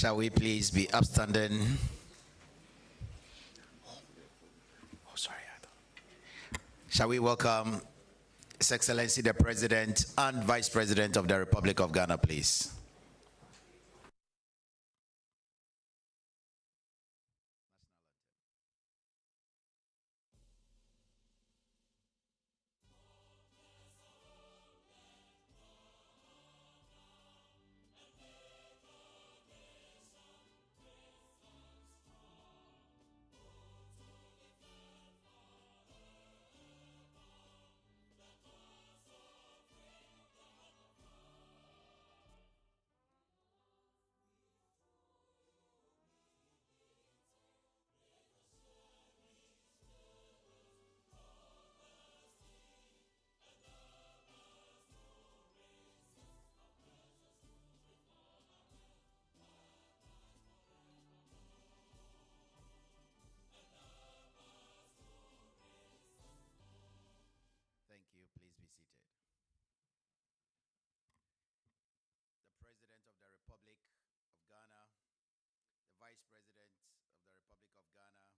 Shall we please be upstanding? Oh, sorry. Shall we welcome His Excellency the President and Vice President of the Republic of Ghana, please? Thank you. Please be seated. The President of the Republic of Ghana, the Vice President of the Republic of Ghana,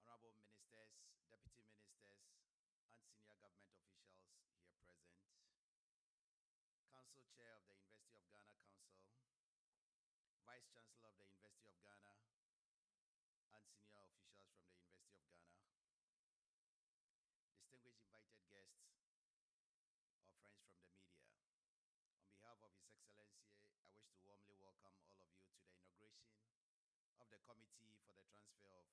Honorable Ministers, Deputy Ministers, and senior government officials here present, Council Chair of the University of Ghana Council, Vice Chancellor of the University of Ghana, and senior officials from the University of Ghana, distinguished invited guests, or friends from the media. On behalf of His Excellency, I wish to warmly welcome all of you to the inauguration of the Committee for the Transfer of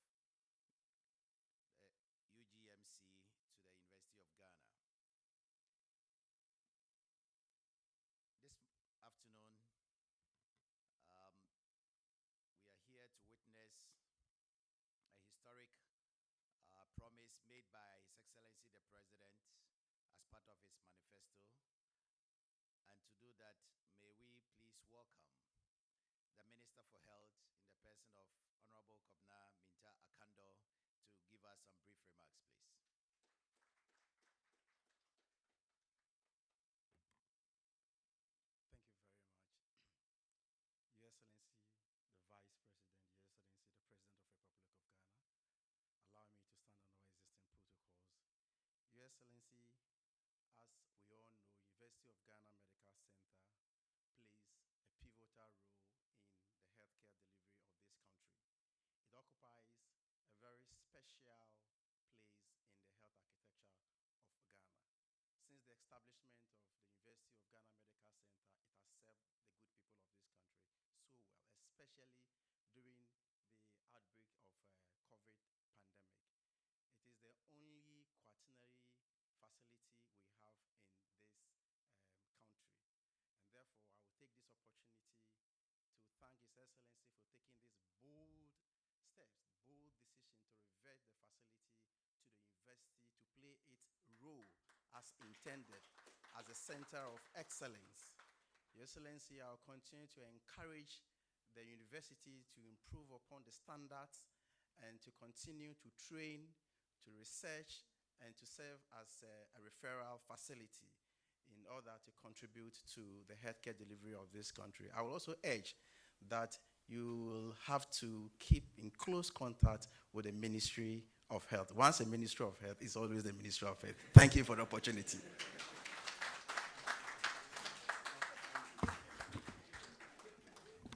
the UGMC to the University of Ghana. This afternoon, we are here to witness a historic promise made by His Excellency the President as part of his manifesto. And to do that, may we please welcome the Minister for Health in the person of Honorable Kobna Minta Akando to give us some brief remarks, please. Thank you very much. Your Excellency, the Vice President, Your Excellency, the President of the Republic of Ghana, allow me to stand on our existing protocols. Your Excellency, as we all know, University of Ghana Medical Center plays a pivotal role in the healthcare delivery of this country. It occupies a very special place in the health architecture of Ghana. Since the establishment of the University of Ghana Medical Center, it has served the good people of this country so well, especially during the outbreak of COVID pandemic. It is the only quaternary facility we have in this country. And therefore, I will take this opportunity to thank His Excellency for taking this bold steps, bold decision to revert the facility to the university to play its role as intended as a center of excellence. Your Excellency, I'll continue to encourage the university to improve upon the standards and to continue to train, to research, and to serve as a referral facility in order to contribute to the healthcare delivery of this country. I will also urge that you will have to keep in close contact with the Ministry of Health. Once a Ministry of Health is always the Ministry of Health. Thank you for the opportunity.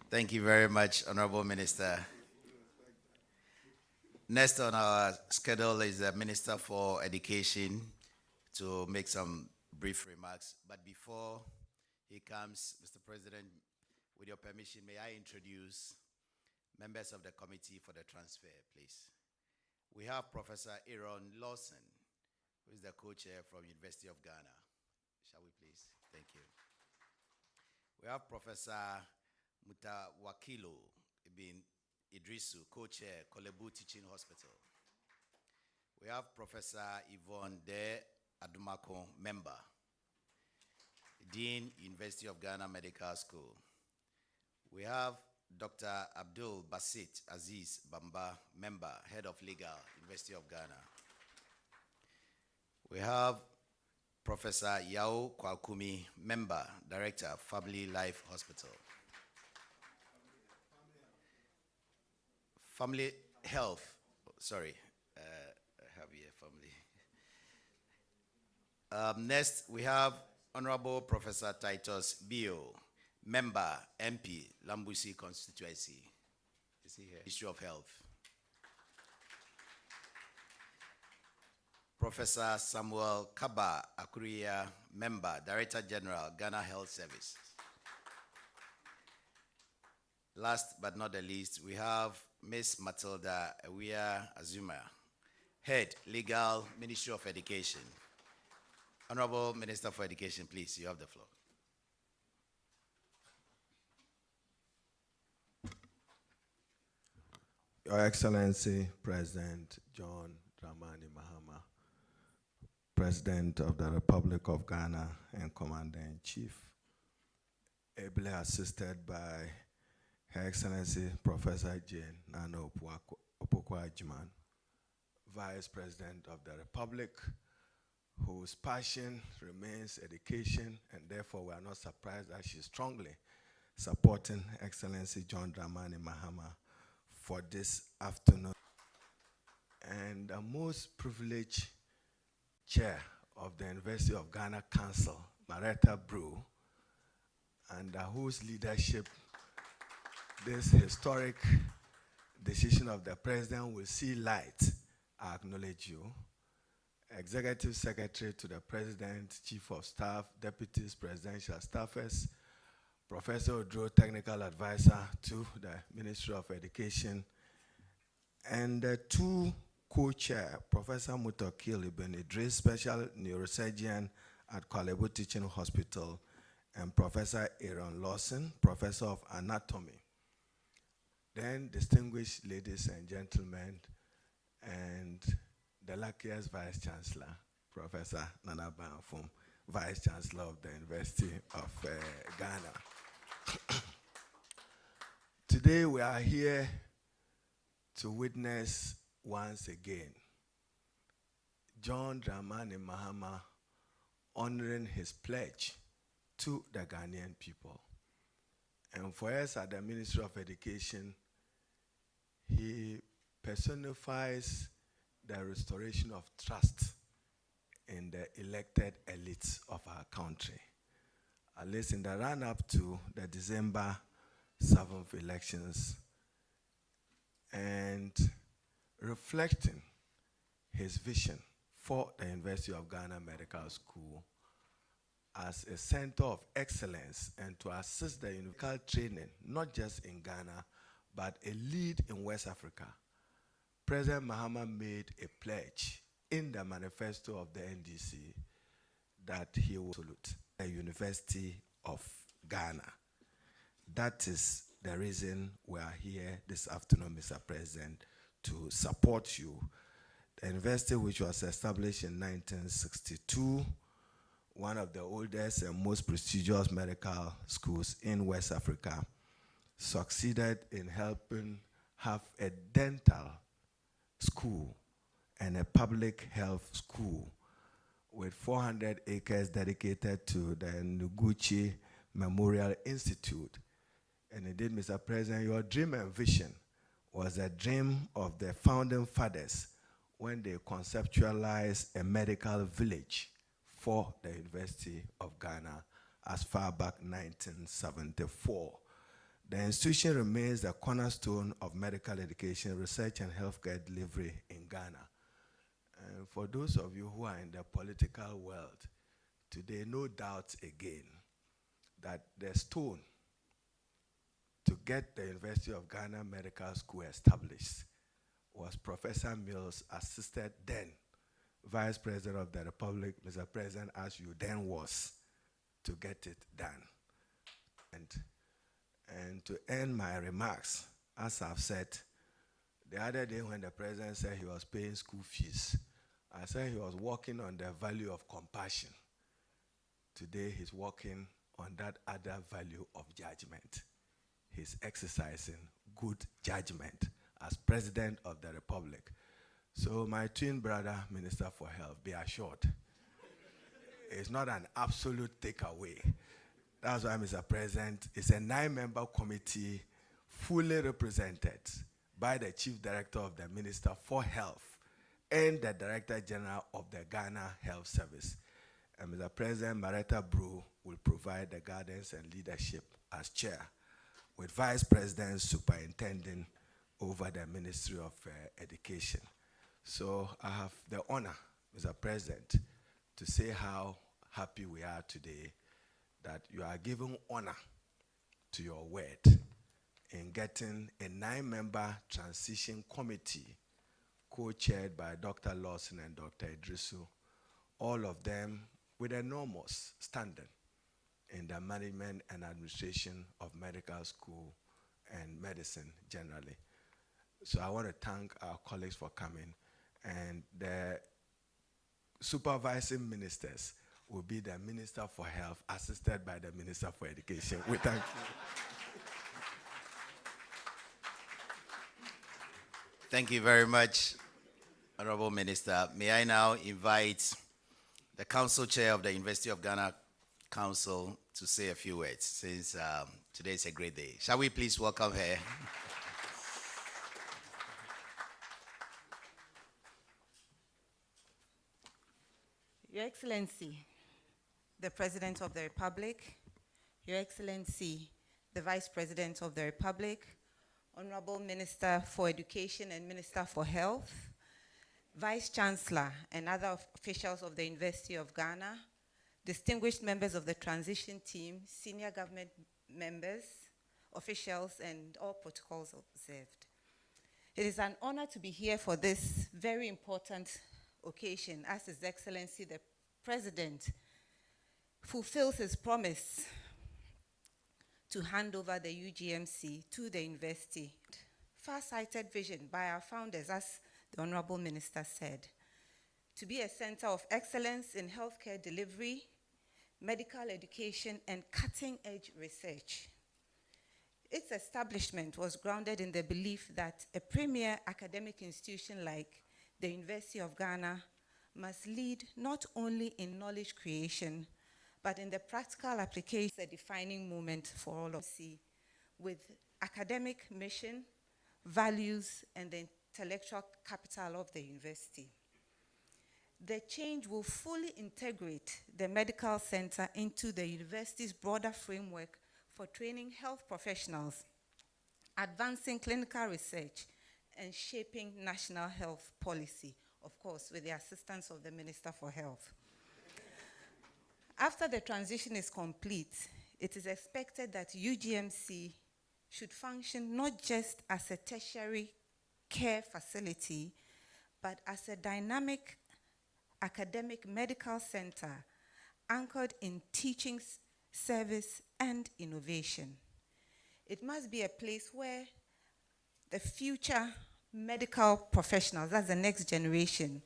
Thank you very much, Honorable Minister. Next on our schedule is the Minister for Education to make some brief remarks. But before he comes, Mr. President, with your permission, may I introduce members of the Committee for the Transfer, please. We have Professor Aaron Lawson, who is the co-chair from University of Ghana. Shall we please? Thank you. We have Professor Mutawakilo Ibn Idrisu, co-chair, Kolebu Teaching Hospital. We have Professor Yvonne De Adumako, member, Dean, University of Ghana Medical School. We have Dr. Abdul Basit Aziz Bamba, member, Head of Legal, University of Ghana. We have Professor Yao Kwakumi, member, Director, Family Life Hospital. family health. Sorry, I have here family. Next, we have Honorable Professor Titus Bio, member, MP, Lambusi constituency. Is he here? Issue of Health. Professor Samuel Kaba Akuria, member, Director General, Ghana Health Service. Last but not the least, we have Ms. Matilda Ewia Azuma, Head, Legal, Ministry of Education. Honorable Minister for Education, please, you have the floor. Your Excellency, President John Dramani Mahama, President of the Republic of Ghana and Commander-in-Chief, ably assisted by Her Excellency Professor Jane Nana Opoku-Agyeman, Vice President of the Republic, whose passion remains education, and therefore we are not surprised that she's strongly supporting Excellency John Dramani Mahama for this afternoon. And the most privileged chair of the University of Ghana Council, Maretta Brew, under whose leadership this historic decision of the president will see light. I acknowledge you. Executive Secretary to the President, Chief of Staff, Deputies, Presidential Staffers, Professor Odro, Technical Advisor to the Ministry of Education, and the two co-chair, Professor Mutokil Ibn Idris, Special Neurosurgeon at Kwalebo Teaching Hospital, and Professor Aaron Lawson, Professor of Anatomy. Then, distinguished ladies and gentlemen, and the luckiest Vice Chancellor, Professor Nana Banfum, Vice Chancellor of the University of Ghana. Today we are here to witness once again John Dramani Mahama honoring his pledge to the Ghanaian people. And for us at the Ministry of Education, he personifies the restoration of trust in the elected elites of our country. At least in the run-up to the December 7th elections, and reflecting his vision for the University of Ghana Medical School as a center of excellence and to assist the medical training, not just in Ghana, but a lead in West Africa. President Mahama made a pledge in the manifesto of the NDC that he will salute the University of Ghana. That is the reason we are here this afternoon, Mr. President, to support you. The university, which was established in 1962, one of the oldest and most prestigious medical schools in West Africa, succeeded in helping have a dental school and a public health school with 400 acres dedicated to the Nguchi Memorial Institute. And indeed, Mr. President, your dream and vision was a dream of the founding fathers when they conceptualized a medical village for the University of Ghana as far back 1974. The institution remains the cornerstone of medical education, research, and healthcare delivery in Ghana. And for those of you who are in the political world, today, no doubt again that the stone to get the University of Ghana Medical School established was Professor Mills, assisted then Vice President of the Republic, Mr. President, as you then was, to get it done. And to end my remarks, as I've said, the other day when the President said he was paying school fees, I said he was working on the value of compassion. Today he's working on that other value of judgment. He's exercising good judgment as President of the Republic. So my twin brother, Minister for Health, be assured, it's not an absolute takeaway. That's why, Mr. President, it's a 9-member committee fully represented by the Chief Director of the Minister for Health and the Director General of the Ghana Health Service. And Mr. President, Maretta Brew will provide the guidance and leadership as chair, with Vice President superintending over the Ministry of Education. So I have the honor, Mr. President, to say how happy we are today that you are giving honor to your word in getting a 9-member transition committee co-chaired by Dr. Lawson and Dr. Idrisu, all of them with enormous standing in the management and administration of medical school and medicine generally. So I want to thank our colleagues for coming, and the supervising ministers will be the Minister for Health, assisted by the Minister for Education. We thank you. Thank you very much, Honorable Minister. May I now invite the Council Chair of the University of Ghana Council to say a few words, since today is a great day. Shall we please welcome her? Your Excellency, the President of the Republic, Your Excellency, the Vice President of the Republic, Honorable Minister for Education and Minister for Health, Vice Chancellor and other officials of the University of Ghana, distinguished members of the transition team, senior government members, officials, and all protocols observed. It is an honor to be here for this very important occasion, as His Excellency the President fulfills his promise to hand over the UGMC to the university. Far-sighted vision by our founders, as the Honorable Minister said, to be a center of excellence in healthcare delivery, medical education, and cutting-edge research. Its establishment was grounded in the belief that a premier academic institution like the University of Ghana must lead not only in knowledge creation, but in the practical application, a defining moment for all of us, with academic mission, values, and the intellectual capital of the university. The change will fully integrate the medical center into the university's broader framework for training health professionals, advancing clinical research, and shaping national health policy, of course, with the assistance of the Minister for Health. After the transition is complete, it is expected that UGMC should function not just as a tertiary care facility, but as a dynamic academic medical center anchored in teaching, service, and innovation. It must be a place where the future medical professionals, that's the next generation,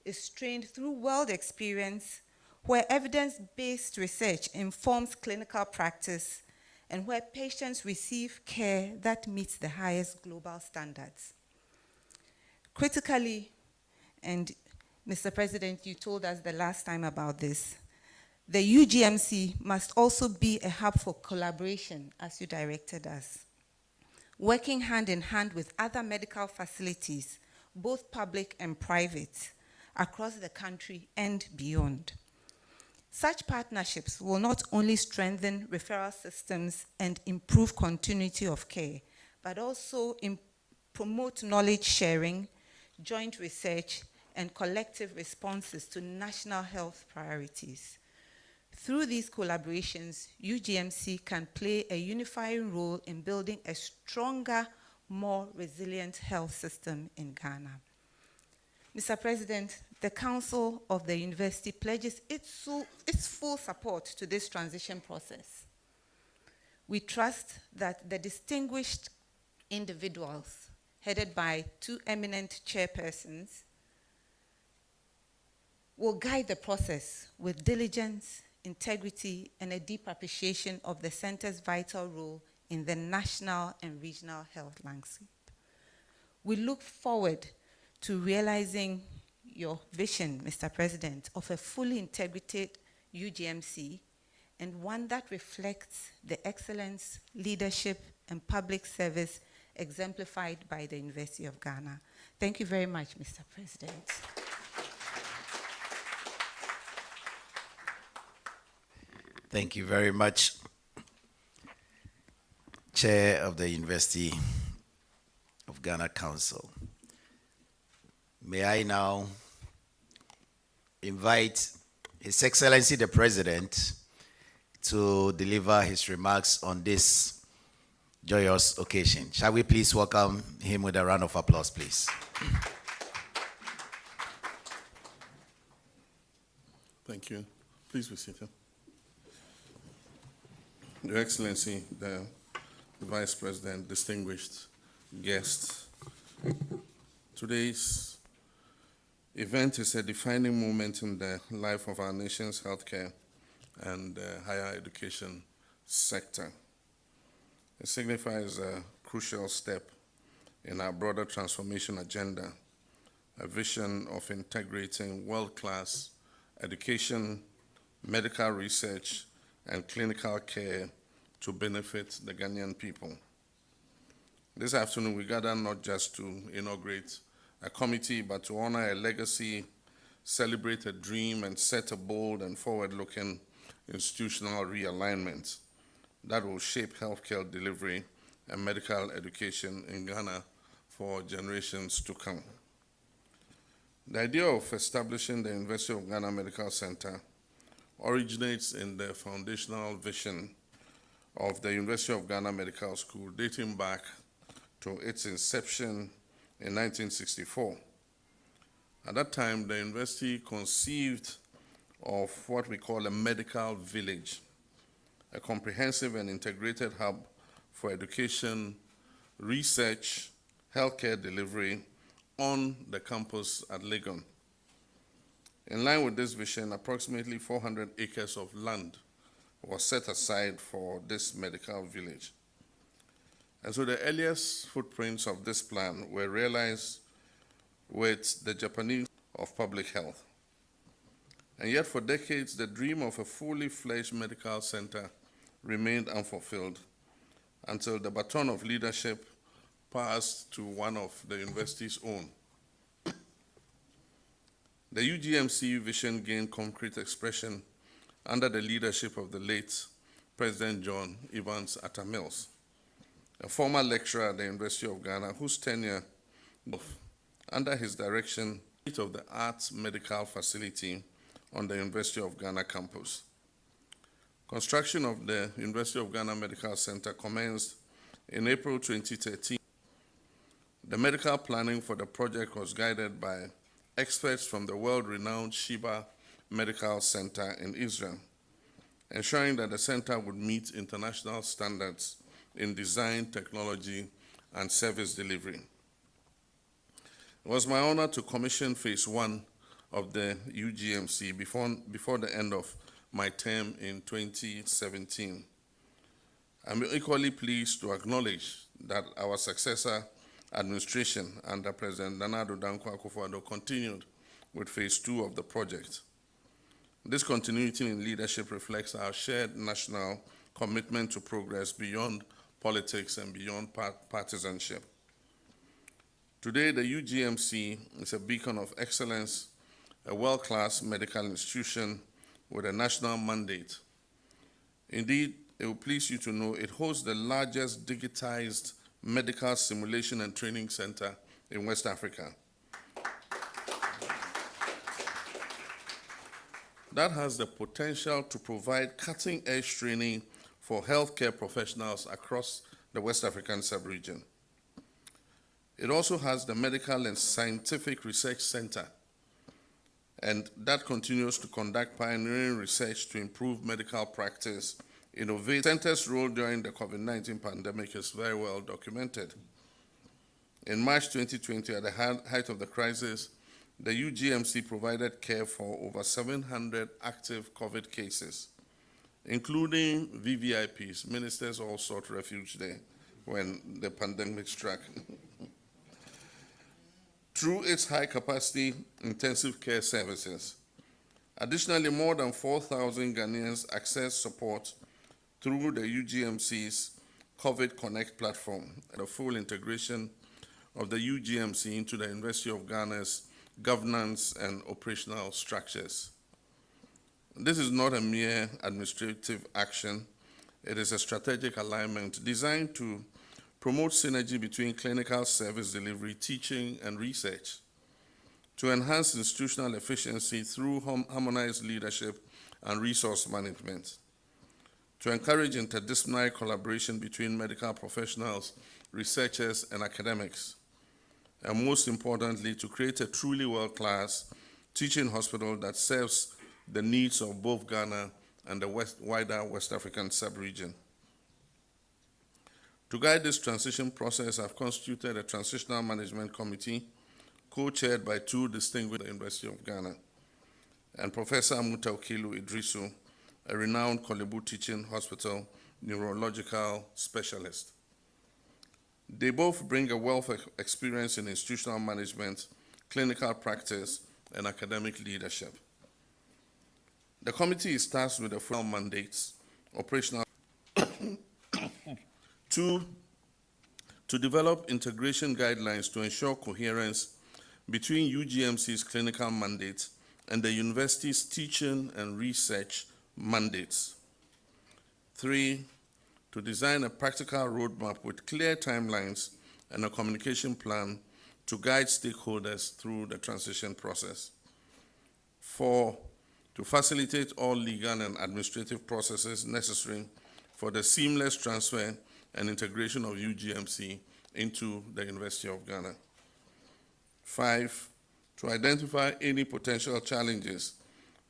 is trained through world experience, where evidence-based research informs clinical practice, and where patients receive care that meets the highest global standards. Critically, and Mr. President, you told us the last time about this, the UGMC must also be a hub for collaboration, as you directed us, working hand in hand with other medical facilities, both public and private, across the country and beyond. Such partnerships will not only strengthen referral systems and improve continuity of care, but also promote knowledge sharing, joint research, and collective responses to national health priorities. Through these collaborations, UGMC can play a unifying role in building a stronger, more resilient health system in Ghana. Mr. President, the Council of the University pledges its full support to this transition process. We trust that the distinguished individuals, headed by two eminent chairpersons, will guide the process with diligence, integrity, and a deep appreciation of the center's vital role in the national and regional health landscape. We look forward to realizing your vision, Mr. President, of a fully integrated UGMC, and one that reflects the excellence, leadership, and public service exemplified by the University of Ghana. Thank you very much, Mr. President. Thank you very much, Chair of the University of Ghana Council. May I now invite His Excellency the President to deliver his remarks on this joyous occasion. Shall we please welcome him with a round of applause, please? Thank you. Please be seated. Your Excellency, the Vice President, distinguished guests, today's event is a defining moment in the life of our nation's healthcare and higher education sector. It signifies a crucial step in our broader transformation agenda, a vision of integrating world-class education, medical research, and clinical care to benefit the Ghanaian people. This afternoon, we gather not just to inaugurate a committee, but to honor a legacy, celebrate a dream, and set a bold and forward-looking institutional realignment that will shape healthcare delivery and medical education in Ghana for generations to come. The idea of establishing the University of Ghana Medical Center originates in the foundational vision of the University of Ghana Medical School, dating back to its inception in 1964. At that time, the university conceived of what we call a medical village, a comprehensive and integrated hub for education, research, healthcare delivery on the campus at Legon. In line with this vision, approximately 400 acres of land was set aside for this medical village. And so the earliest footprints of this plan were realized with the Japanese of public health. And yet for decades, the dream of a fully fledged medical center remained unfulfilled until the baton of leadership passed to one of the university's own. The UGMC vision gained concrete expression under the leadership of the late President John Evans Atta Mills, a former lecturer at the University of Ghana whose tenure under his direction of the Arts Medical Facility on the University of Ghana campus. Construction of the University of Ghana Medical Center commenced in April 2013. The medical planning for the project was guided by experts from the world-renowned Sheba Medical Center in Israel, ensuring that the center would meet international standards in design, technology, and service delivery. It was my honor to commission phase 1 of the UGMC before the end of my term in 2017. I'm equally pleased to acknowledge that our successor administration under President Nana Addo Dankwa Akufo-Addo continued with phase 2 of the project. This continuity in leadership reflects our shared national commitment to progress beyond politics and beyond partisanship. Today, the UGMC is a beacon of excellence, a world-class medical institution with a national mandate. Indeed, it will please you to know it hosts the largest digitized medical simulation and training center in West Africa. That has the potential to provide cutting-edge training for healthcare professionals across the West African sub-region. It also has the Medical and Scientific Research Center, and that continues to conduct pioneering research to improve medical practice. The center's role during the COVID-19 pandemic is very well documented. In March 2020, at the height of the crisis, the UGMC provided care for over 700 active COVID cases, including VVIPs. Ministers all sought refuge there when the pandemic struck. Through its high-capacity intensive care services. Additionally, more than 4,000 Ghanaians access support through the UGMC's COVID Connect platform and the full integration of the UGMC into the University of Ghana's governance and operational structures. This is not a mere administrative action. It is a strategic alignment designed to promote synergy between clinical service delivery, teaching, and research, to enhance institutional efficiency through harmonized leadership and resource management, to encourage interdisciplinary collaboration between medical professionals, researchers, and academics, and most importantly, to create a truly world-class teaching hospital that serves the needs of both Ghana and the wider West African sub-region. To guide this transition process, I've constituted a transitional management committee co-chaired by two distinguished at the University of Ghana, and Professor Mutaukilu Idrisu, a renowned Kolebu Teaching Hospital neurological specialist. They both bring a wealth of experience in institutional management, clinical practice, and academic leadership. The committee is tasked with the full mandates, operational, to develop integration guidelines to ensure coherence between UGMC's clinical mandates and the university's teaching and research mandates. 3, to design a practical roadmap with clear timelines and a communication plan to guide stakeholders through the transition process. 4, to facilitate all legal and administrative processes necessary for the seamless transfer and integration of UGMC into the University of Ghana. 5, to identify any potential challenges,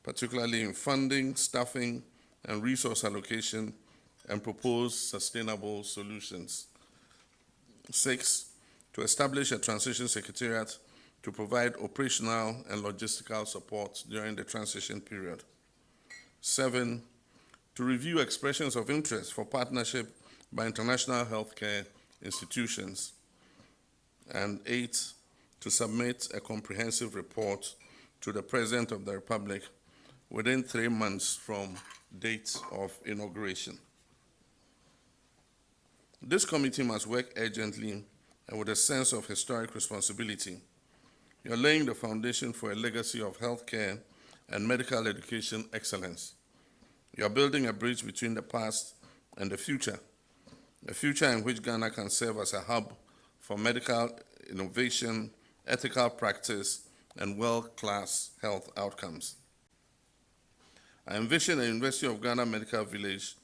particularly in funding, staffing, and resource allocation, and propose sustainable solutions. 6, to establish a transition secretariat to provide operational and logistical support during the transition period. 7, to review expressions of interest for partnership by international healthcare institutions. And 8, to submit a comprehensive report to the President of the Republic within 3 months from date of inauguration. This committee must work urgently and with a sense of historic responsibility. You're laying the foundation for a legacy of healthcare and medical education excellence. You're building a bridge between the past and the future in which Ghana can serve as a hub for medical innovation, ethical practice, and world-class health outcomes. I envision a University of Ghana Medical Village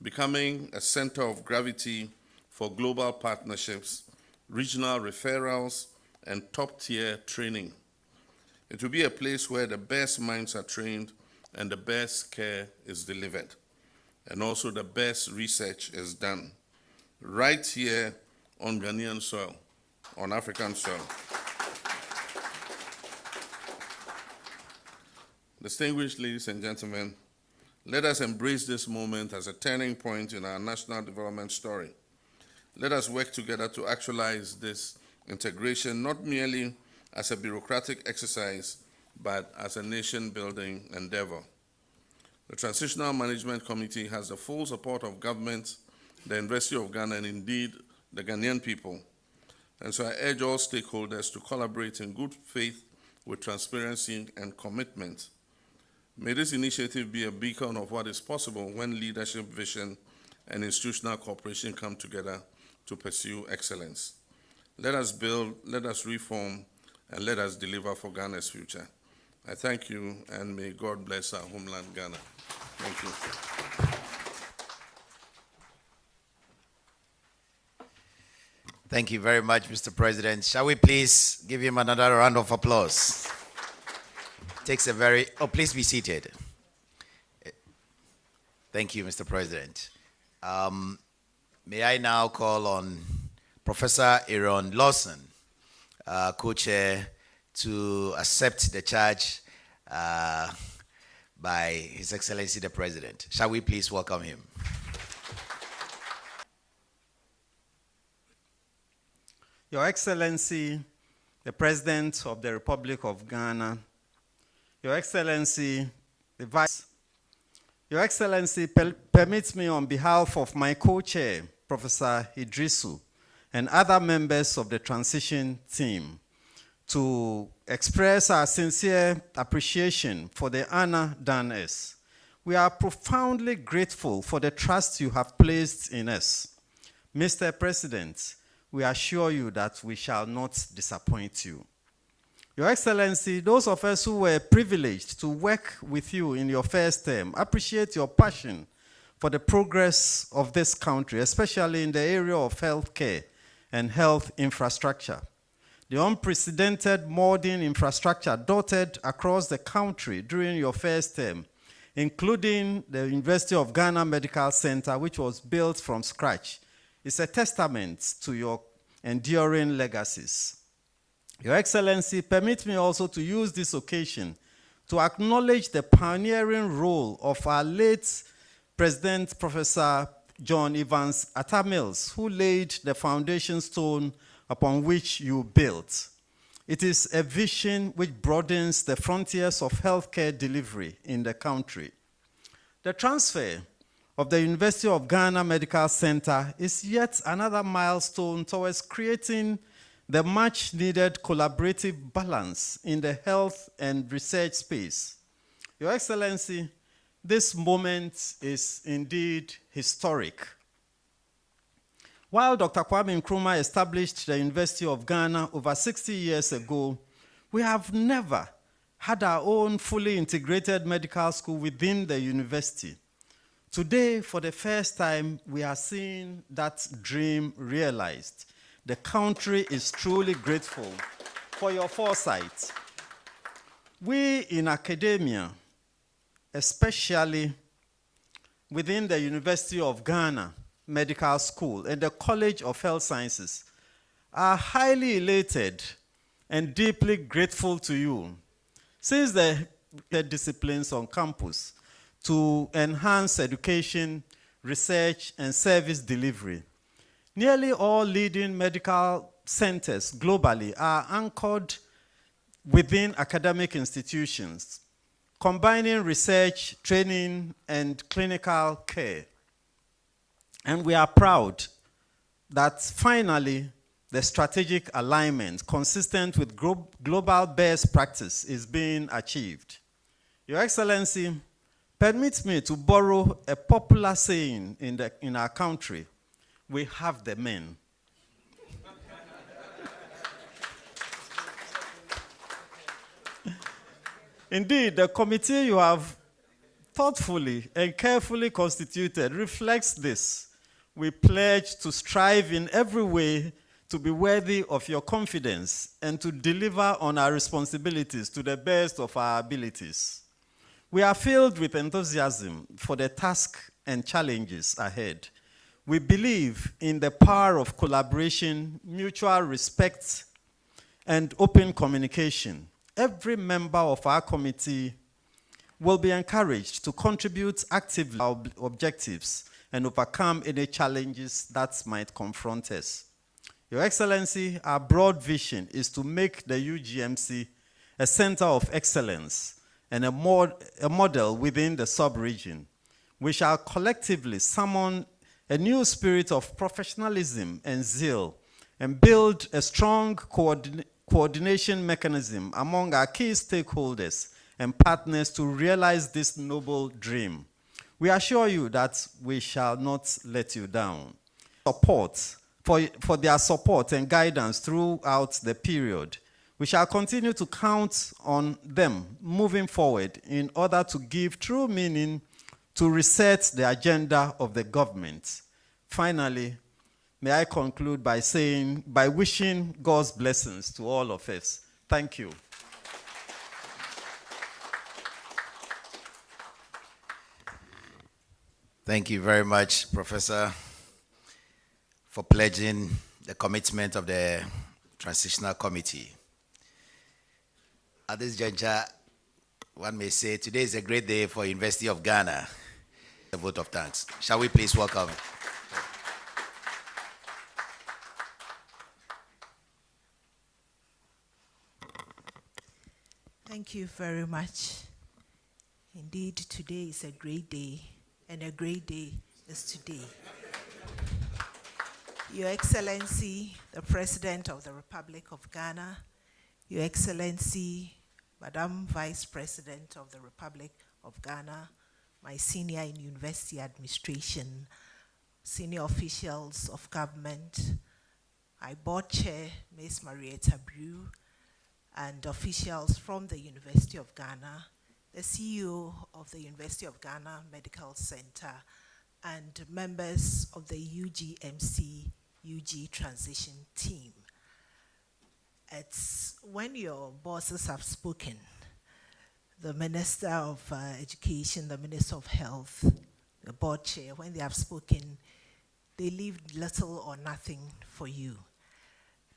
becoming a center of gravity for global partnerships, regional referrals, and top-tier training. It will be a place where the best minds are trained and the best care is delivered, and also the best research is done, right here on Ghanaian soil, on African soil. Distinguished ladies and gentlemen, let us embrace this moment as a turning point in our national development story. Let us work together to actualize this integration, not merely as a bureaucratic exercise, but as a nation-building endeavor. The Transitional Management Committee has the full support of government, the University of Ghana, and indeed the Ghanaian people. And so I urge all stakeholders to collaborate in good faith with transparency and commitment. May this initiative be a beacon of what is possible when leadership, vision, and institutional cooperation come together to pursue excellence. Let us build, let us reform, and let us deliver for Ghana's future. I thank you, and may God bless our homeland, Ghana. Thank you. Thank you very much, Mr. President. Shall we please give him another round of applause? Takes a very, please be seated. Thank you, Mr. President. May I now call on Professor Aaron Lawson, co-chair, to accept the charge by His Excellency the President. Shall we please welcome him? Your Excellency, the President of the Republic of Ghana, Your Excellency, the Your Excellency, permits me on behalf of my co-chair, Professor Idrisu, and other members of the transition team to express our sincere appreciation for the honor done us. We are profoundly grateful for the trust you have placed in us. Mr. President, we assure you that we shall not disappoint you. Your Excellency, those of us who were privileged to work with you in your first term appreciate your passion for the progress of this country, especially in the area of healthcare and health infrastructure. The unprecedented modern infrastructure dotted across the country during your first term, including the University of Ghana Medical Center, which was built from scratch, is a testament to your enduring legacies. Your Excellency, permit me also to use this occasion to acknowledge the pioneering role of our late President Professor John Evans Atta Mills, who laid the foundation stone upon which you built. It is a vision which broadens the frontiers of healthcare delivery in the country. The transfer of the University of Ghana Medical Center is yet another milestone towards creating the much-needed collaborative balance in the health and research space. Your Excellency, this moment is indeed historic. While Dr. Kwame Nkrumah established the University of Ghana over 60 years ago, we have never had our own fully integrated medical school within the university. Today, for the first time, we are seeing that dream realized. The country is truly grateful for your foresight. We in academia, especially within the University of Ghana Medical School and the College of Health Sciences, are highly elated and deeply grateful to you, since the disciplines on campus to enhance education, research, and service delivery. Nearly all leading medical centers globally are anchored within academic institutions, combining research, training, and clinical care. And we are proud that finally the strategic alignment consistent with global best practice is being achieved. Your Excellency, permit me to borrow a popular saying in our country: we have the men. Indeed, the committee you have thoughtfully and carefully constituted reflects this. We pledge to strive in every way to be worthy of your confidence and to deliver on our responsibilities to the best of our abilities. We are filled with enthusiasm for the task and challenges ahead. We believe in the power of collaboration, mutual respect, and open communication. Every member of our committee will be encouraged to contribute actively to our objectives and overcome any challenges that might confront us. Your Excellency, our broad vision is to make the UGMC a center of excellence and a model within the sub-region. We shall collectively summon a new spirit of professionalism and zeal and build a strong coordination mechanism among our key stakeholders and partners to realize this noble dream. We assure you that we shall not let you down. For their support and guidance throughout the period. We shall continue to count on them moving forward in order to give true meaning to reset the agenda of the government. Finally, may I conclude by wishing God's blessings to all of us. Thank you. Thank you very much, Professor, for pledging the commitment of the Transitional Committee. At this juncture, one may say today is a great day for University of Ghana. A vote of thanks. Shall we please welcome? Thank you very much. Indeed, today is a great day, and a great day is today. Your Excellency, the President of the Republic of Ghana, Your Excellency, Madam Vice President of the Republic of Ghana, my senior in university administration, senior officials of government, my board chair, Ms. Marietta Brew, and officials from the University of Ghana, the CEO of the University of Ghana Medical Center, and members of the UGMC UG transition team. It's when your bosses have spoken, the Minister of Education, the Minister of Health, the board chair, when they have spoken, they leave little or nothing for you.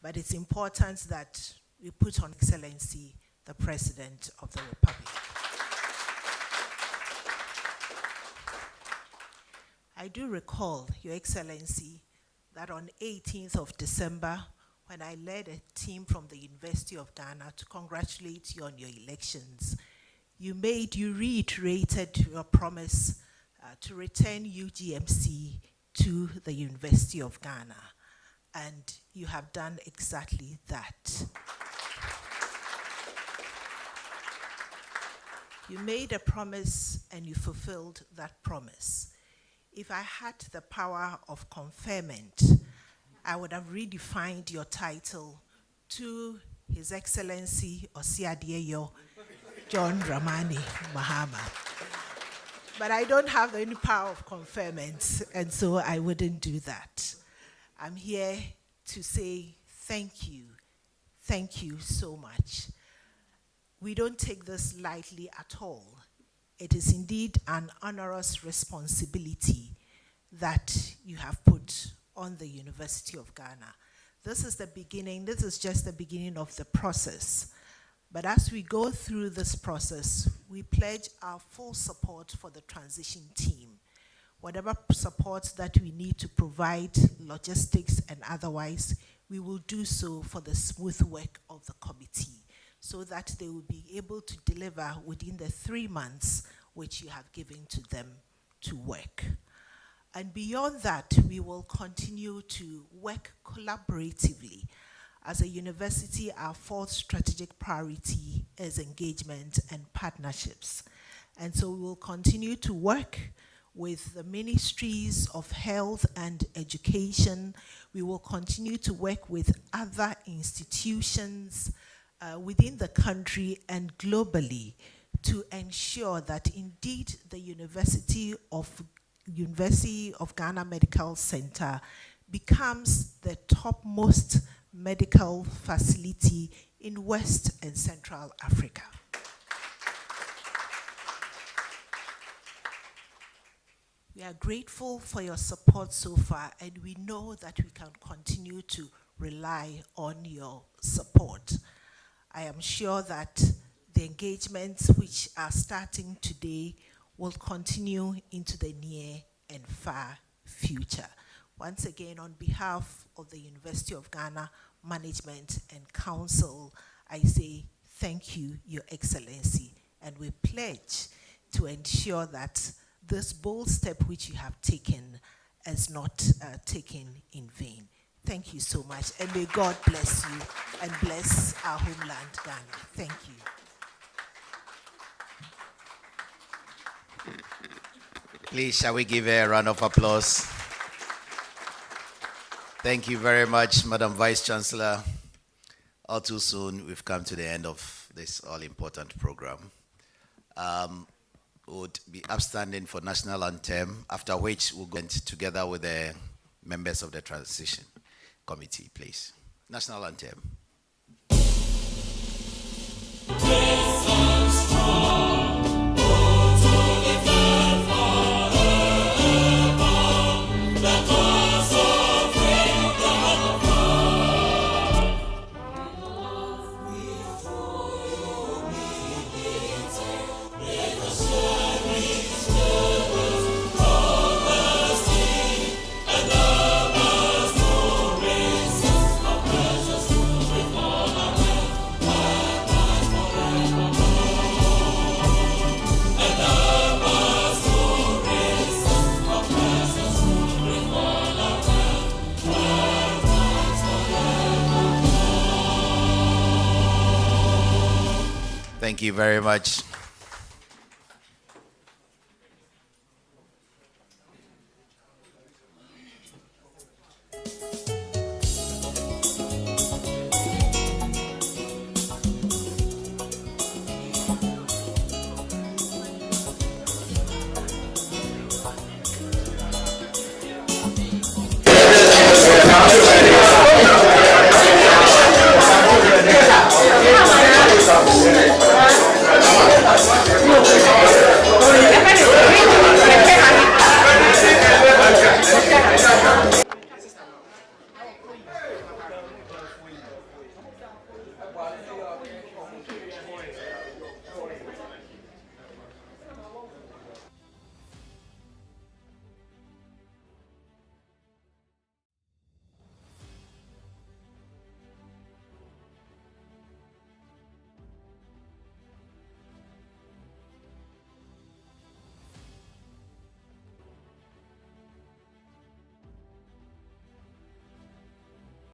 But it's important that we put on Excellency, the President of the Republic. I do recall, Your Excellency, that on 18th of December, when I led a team from the University of Ghana to congratulate you on your elections, you reiterated your promise to return UGMC to the University of Ghana, and you have done exactly that. You made a promise and you fulfilled that promise. If I had the power of conferment, I would have redefined your title to His Excellency Osiadeyo John Dramani Mahama. But I don't have any power of conferment, and so I wouldn't do that. I'm here to say thank you. Thank you so much. We don't take this lightly at all. It is indeed an onerous responsibility that you have put on the University of Ghana. This is the beginning, this is just the beginning of the process. But as we go through this process, we pledge our full support for the transition team. Whatever support that we need to provide, logistics and otherwise, we will do so for the smooth work of the committee, so that they will be able to deliver within the 3 months which you have given to them to work. And beyond that, we will continue to work collaboratively. As a university, our fourth strategic priority is engagement and partnerships. And so we will continue to work with the ministries of health and education. We will continue to work with other institutions within the country and globally to ensure that indeed the University of Ghana Medical Center becomes the topmost medical facility in West and Central Africa. We are grateful for your support so far, and we know that we can continue to rely on your support. I am sure that the engagements which are starting today will continue into the near and far future. Once again, on behalf of the University of Ghana Management and Council, I say thank you, Your Excellency, and we pledge to ensure that this bold step which you have taken is not taken in vain. Thank you so much, and may God bless you and bless our homeland, Ghana. Thank you. Please, shall we give a round of applause? Thank you very much, Madam Vice Chancellor. All too soon, we've come to the end of this all-important program. Would be upstanding for national anthem, after which we'll go together with the members of the transition committee, please. National anthem. Thank you very much.